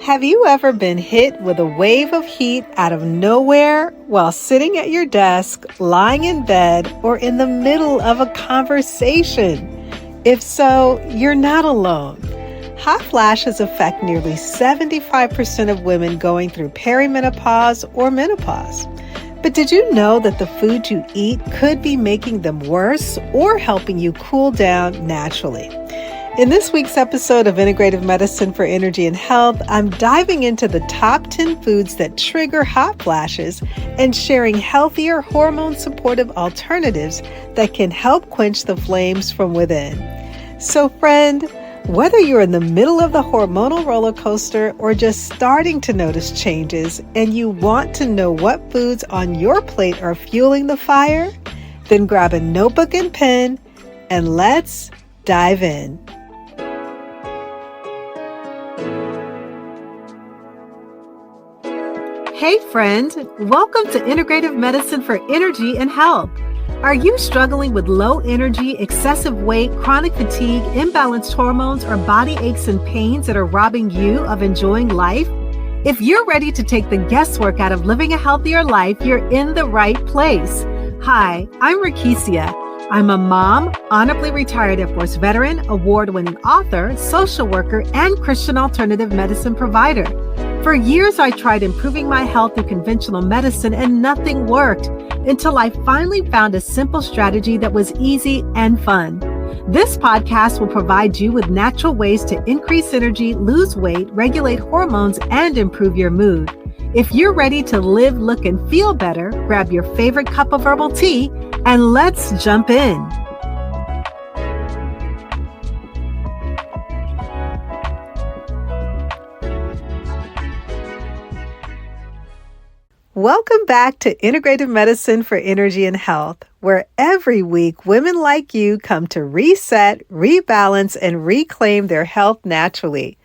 Have you ever been hit with a wave of heat out of nowhere while sitting at your desk, lying in bed, or in the middle of a conversation? If so, you're not alone. Hot flashes affect nearly 75% of women going through perimenopause or menopause. But did you know that the food you eat could be making them worse or helping you cool down naturally? In this week's episode of Integrative Medicine for Energy and Health, I'm diving into the top 10 foods that trigger hot flashes and sharing healthier hormone-supportive alternatives that can help quench the flames from within. So friend, whether you're in the middle of the hormonal roller coaster or just starting to notice changes and you want to know what foods on your plate are fueling the fire, then grab a notebook and pen and let's dive in. Hey friend, welcome to Integrative Medicine for Energy and Health. Are you struggling with low energy, excessive weight, chronic fatigue, imbalanced hormones, or body aches and pains that are robbing you of enjoying life? If you're ready to take the guesswork out of living a healthier life, you're in the right place. Hi, I'm Rekishia. I'm a mom, honorably retired Air Force veteran, award-winning author, social worker, and Christian alternative medicine provider. For years, I tried improving my health through conventional medicine and nothing worked until I finally found a simple strategy that was easy and fun. This podcast will provide you with natural ways to increase energy, lose weight, regulate hormones, and improve your mood. If you're ready to live, look, and feel better, grab your favorite cup of herbal tea and let's jump in. Welcome back to Integrative Medicine for Energy and Health, where every week women like you come to reset, rebalance, and reclaim their health naturally.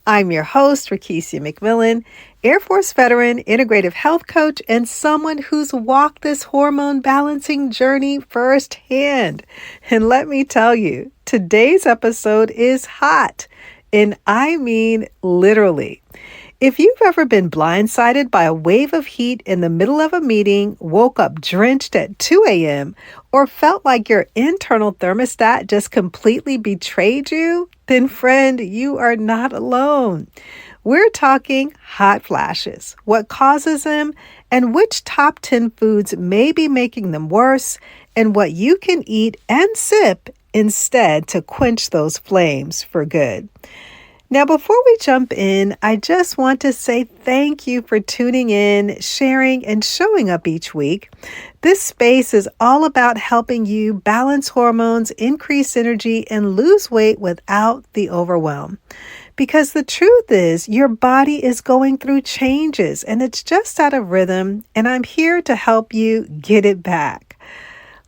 I'm your host, Rekishia McMillan, Air Force veteran, integrative health coach, and someone who's walked this hormone balancing journey firsthand. And let me tell you, today's episode is hot, and I mean literally. If you've ever been blindsided by a wave of heat in the middle of a meeting, woke up drenched at 2 a.m., or felt like your internal thermostat just completely betrayed you, then friend, you are not alone. We're talking hot flashes, what causes them, and which top 10 foods may be making them worse, and what you can eat and sip instead to quench those flames for good. Now, before we jump in, I just want to say thank you for tuning in, sharing, and showing up each week. This space is all about helping you balance hormones, increase energy, and lose weight without the overwhelm. Because the truth is, your body is going through changes and it's just out of rhythm, and I'm here to help you get it back.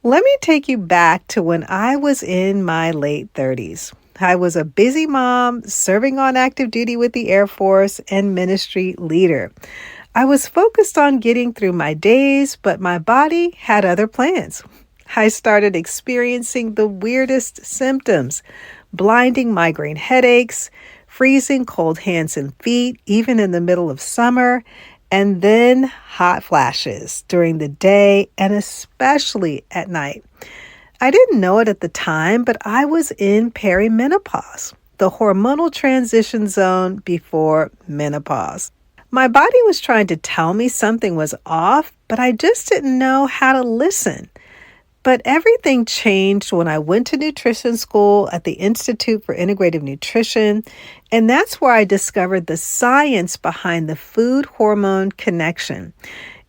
Let me take you back to when I was in my late 30s. I was a busy mom, serving on active duty with the Air Force and ministry leader. I was focused on getting through my days, but my body had other plans. I started experiencing the weirdest symptoms, blinding migraine headaches, freezing cold hands and feet, even in the middle of summer, and then hot flashes during the day and especially at night. I didn't know it at the time, but I was in perimenopause, the hormonal transition zone before menopause. My body was trying to tell me something was off, but I just didn't know how to listen. But everything changed when I went to nutrition school at the Institute for Integrative Nutrition, and that's where I discovered the science behind the food-hormone connection.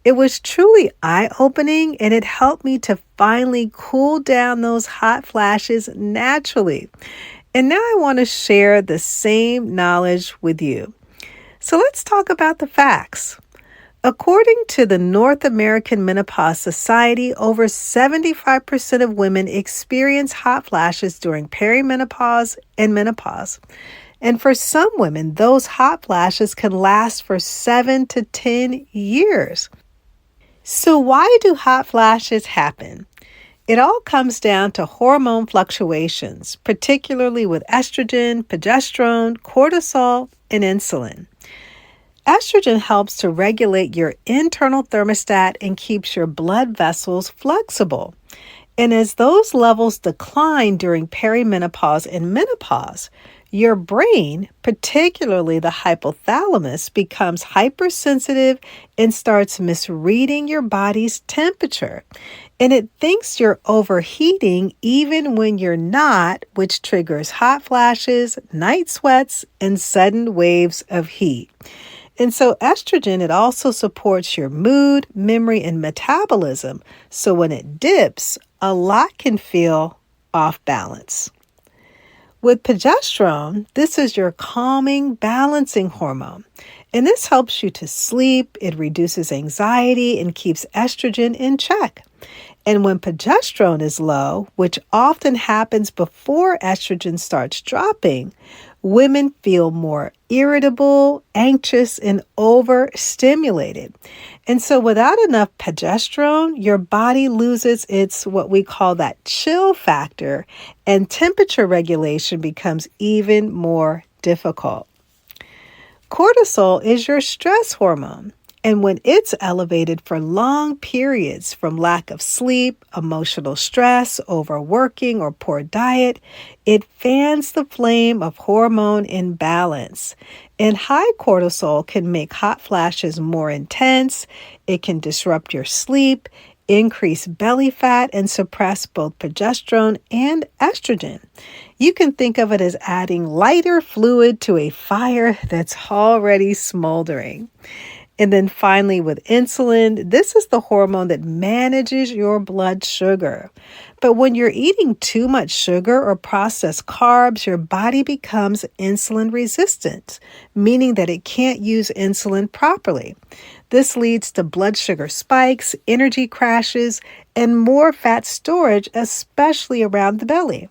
It was truly eye-opening, and it helped me to finally cool down those hot flashes naturally. And now I want to share the same knowledge with you. So let's talk about the facts. According to the North American Menopause Society, over 75% of women experience hot flashes during perimenopause and menopause. And for some women, those hot flashes can last for 7 to 10 years. So why do hot flashes happen? It all comes down to hormone fluctuations, particularly with estrogen, progesterone, cortisol, and insulin. Estrogen helps to regulate your internal thermostat and keeps your blood vessels flexible. And as those levels decline during perimenopause and menopause, your brain, particularly the hypothalamus, becomes hypersensitive and starts misreading your body's temperature. And it thinks you're overheating even when you're not, which triggers hot flashes, night sweats, and sudden waves of heat. And so estrogen, it also supports your mood, memory, and metabolism. So when it dips, a lot can feel off balance. With progesterone, this is your calming, balancing hormone. And this helps you to sleep, it reduces anxiety, and keeps estrogen in check. And when progesterone is low, which often happens before estrogen starts dropping, women feel more irritable, anxious, and overstimulated. And so without enough progesterone, your body loses its what we call that chill factor, and temperature regulation becomes even more difficult. Cortisol is your stress hormone. And when it's elevated for long periods from lack of sleep, emotional stress, overworking, or poor diet, it fans the flame of hormone imbalance. And high cortisol can make hot flashes more intense. It can disrupt your sleep, increase belly fat, and suppress both progesterone and estrogen. You can think of it as adding lighter fluid to a fire that's already smoldering. And then finally with insulin, this is the hormone that manages your blood sugar. But when you're eating too much sugar or processed carbs, your body becomes insulin resistant, meaning that it can't use insulin properly. This leads to blood sugar spikes, energy crashes, and more fat storage, especially around the belly.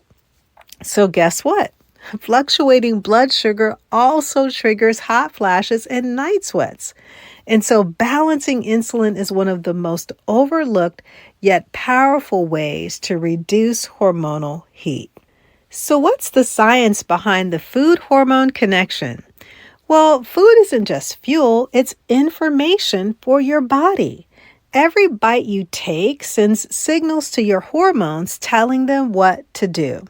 So guess what? Fluctuating blood sugar also triggers hot flashes and night sweats. And so balancing insulin is one of the most overlooked yet powerful ways to reduce hormonal heat. So what's the science behind the food-hormone connection? Well, food isn't just fuel, it's information for your body. Every bite you take sends signals to your hormones telling them what to do.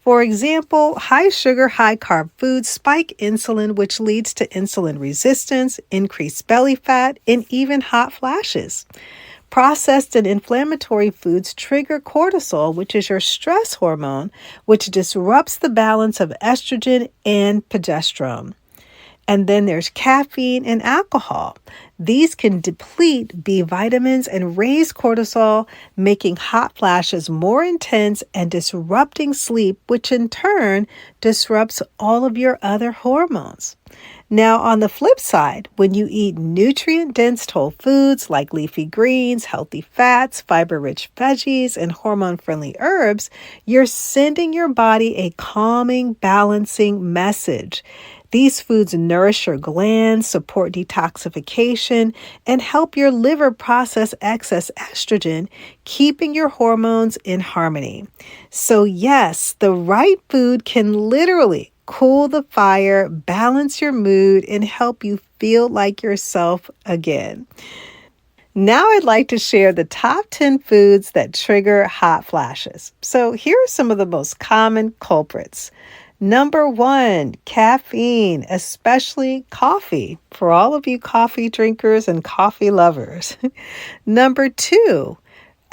For example, high sugar, high carb foods spike insulin, which leads to insulin resistance, increased belly fat, and even hot flashes. Processed and inflammatory foods trigger cortisol, which is your stress hormone, which disrupts the balance of estrogen and progesterone. And then there's caffeine and alcohol. These can deplete B vitamins and raise cortisol, making hot flashes more intense and disrupting sleep, which in turn disrupts all of your other hormones. Now, on the flip side, when you eat nutrient-dense whole foods like leafy greens, healthy fats, fiber-rich veggies, and hormone-friendly herbs, you're sending your body a calming, balancing message. These foods nourish your glands, support detoxification, and help your liver process excess estrogen, keeping your hormones in harmony. So yes, the right food can literally cool the fire, balance your mood, and help you feel like yourself again. Now I'd like to share the top 10 foods that trigger hot flashes. So here are some of the most common culprits. Number 1, caffeine, especially coffee, for all of you coffee drinkers and coffee lovers. Number 2,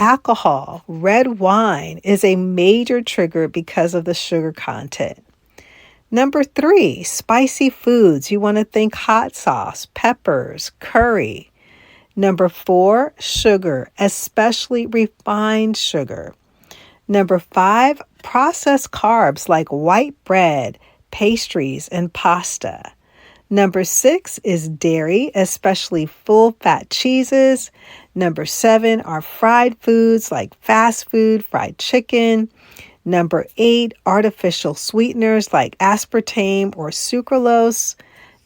alcohol. Red wine is a major trigger because of the sugar content. Number 3, spicy foods. You want to think hot sauce, peppers, curry. Number 4, sugar, especially refined sugar. Number 5, processed carbs like white bread, pastries, and pasta. Number 6 is dairy, especially full-fat cheeses. Number 7 are fried foods like fast food, fried chicken. Number 8, artificial sweeteners like aspartame or sucralose.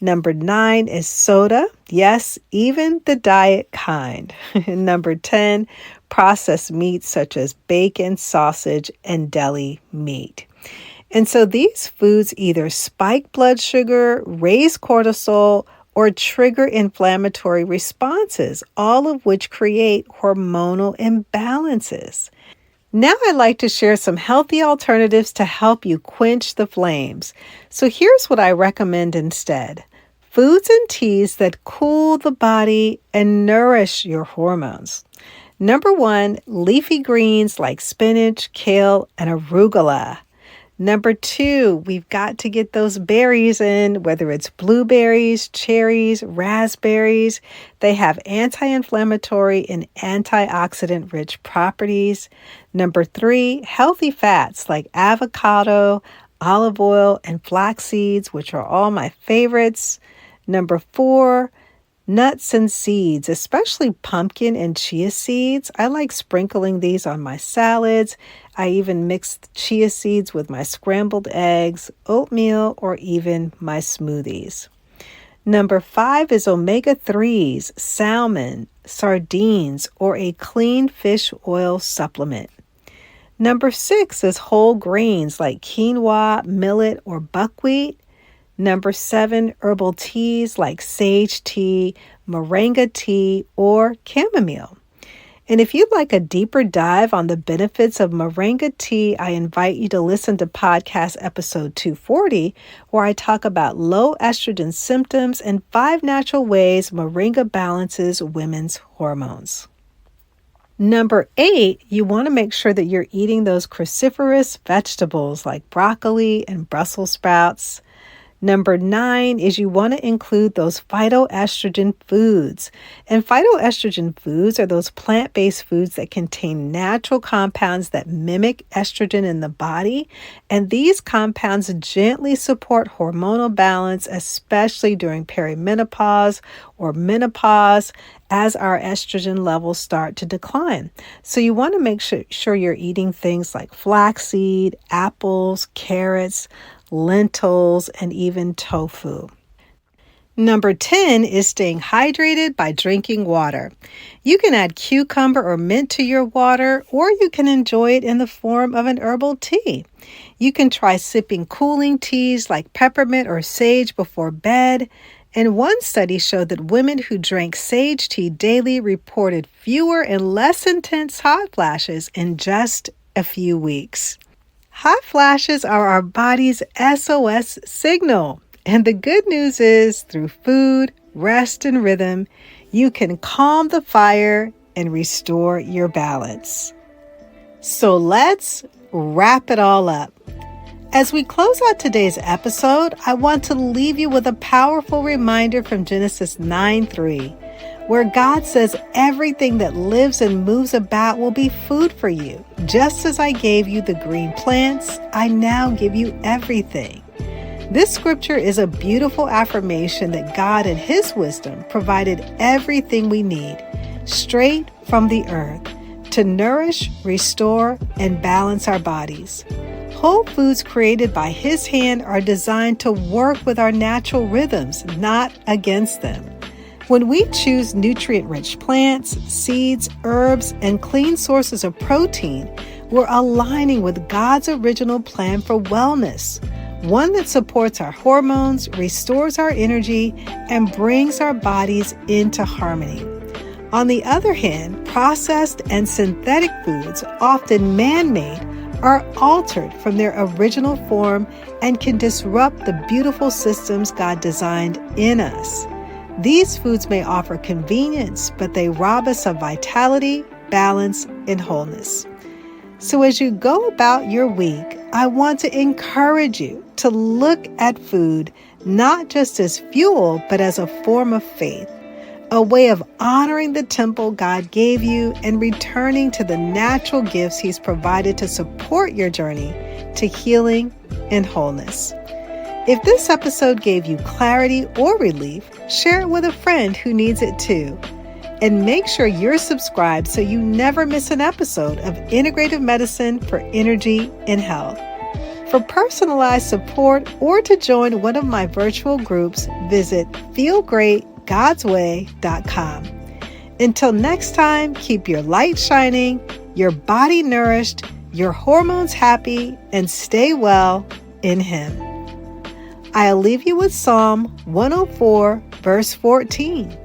Number 9 is soda. Yes, even the diet kind. Number 10, processed meats such as bacon, sausage, and deli meat. And so these foods either spike blood sugar, raise cortisol, or trigger inflammatory responses, all of which create hormonal imbalances. Now I'd like to share some healthy alternatives to help you quench the flames. So here's what I recommend instead. Foods and teas that cool the body and nourish your hormones. Number 1, leafy greens like spinach, kale, and arugula. Number 2, we've got to get those berries in, whether it's blueberries, cherries, raspberries. They have anti-inflammatory and antioxidant-rich properties. Number 3, healthy fats like avocado, olive oil, and flax seeds, which are all my favorites. Number 4, nuts and seeds, especially pumpkin and chia seeds. I like sprinkling these on my salads. I even mix chia seeds with my scrambled eggs, oatmeal, or even my smoothies. Number 5 is omega-3s, salmon, sardines, or a clean fish oil supplement. Number 6 is whole grains like quinoa, millet, or buckwheat. Number 7, herbal teas like sage tea, moringa tea, or chamomile. And if you'd like a deeper dive on the benefits of moringa tea, I invite you to listen to podcast episode 240, where I talk about low estrogen symptoms and 5 natural ways moringa balances women's hormones. Number 8, you want to make sure that you're eating those cruciferous vegetables like broccoli and Brussels sprouts. Number 9 is you want to include those phytoestrogen foods. And phytoestrogen foods are those plant-based foods that contain natural compounds that mimic estrogen in the body. And these compounds gently support hormonal balance, especially during perimenopause or menopause, as our estrogen levels start to decline. So you want to make sure you're eating things like flaxseed, apples, carrots, lentils, and even tofu. Number 10 is staying hydrated by drinking water. You can add cucumber or mint to your water, or you can enjoy it in the form of an herbal tea. You can try sipping cooling teas like peppermint or sage before bed. And one study showed that women who drank sage tea daily reported fewer and less intense hot flashes in just a few weeks. Hot flashes are our body's SOS signal. And the good news is, through food, rest, and rhythm, you can calm the fire and restore your balance. So let's wrap it all up. As we close out today's episode, I want to leave you with a powerful reminder from Genesis 9:3. Where God says everything that lives and moves about will be food for you. Just as I gave you the green plants, I now give you everything. This scripture is a beautiful affirmation that God in His wisdom provided everything we need, straight from the earth, to nourish, restore, and balance our bodies. Whole foods created by His hand are designed to work with our natural rhythms, not against them. When we choose nutrient-rich plants, seeds, herbs, and clean sources of protein, we're aligning with God's original plan for wellness, one that supports our hormones, restores our energy, and brings our bodies into harmony. On the other hand, processed and synthetic foods, often man-made, are altered from their original form and can disrupt the beautiful systems God designed in us. These foods may offer convenience, but they rob us of vitality, balance, and wholeness. So as you go about your week, I want to encourage you to look at food not just as fuel, but as a form of faith, a way of honoring the temple God gave you and returning to the natural gifts He's provided to support your journey to healing and wholeness. If this episode gave you clarity or relief, share it with a friend who needs it too. And make sure you're subscribed so you never miss an episode of Integrative Medicine for Energy and Health. For personalized support or to join one of my virtual groups, visit feelgreatgodsway.com. Until next time, keep your light shining, your body nourished, your hormones happy, and stay well in Him. I'll leave you with Psalm 104, Verse 14,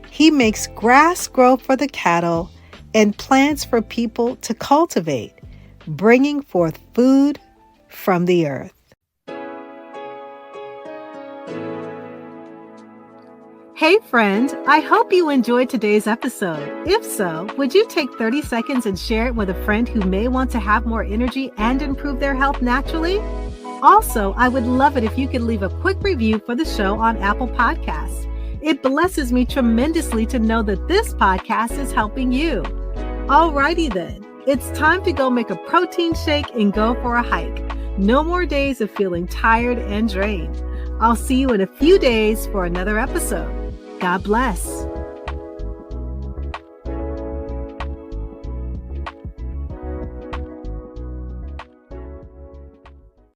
He makes grass grow for the cattle and plants for people to cultivate, bringing forth food from the earth. Hey friend, I hope you enjoyed today's episode. If so, would you take 30 seconds and share it with a friend who may want to have more energy and improve their health naturally? Also, I would love it if you could leave a quick review for the show on Apple Podcasts. It blesses me tremendously to know that this podcast is helping you. Alrighty then, it's time to go make a protein shake and go for a hike. No more days of feeling tired and drained. I'll see you in a few days for another episode. God bless.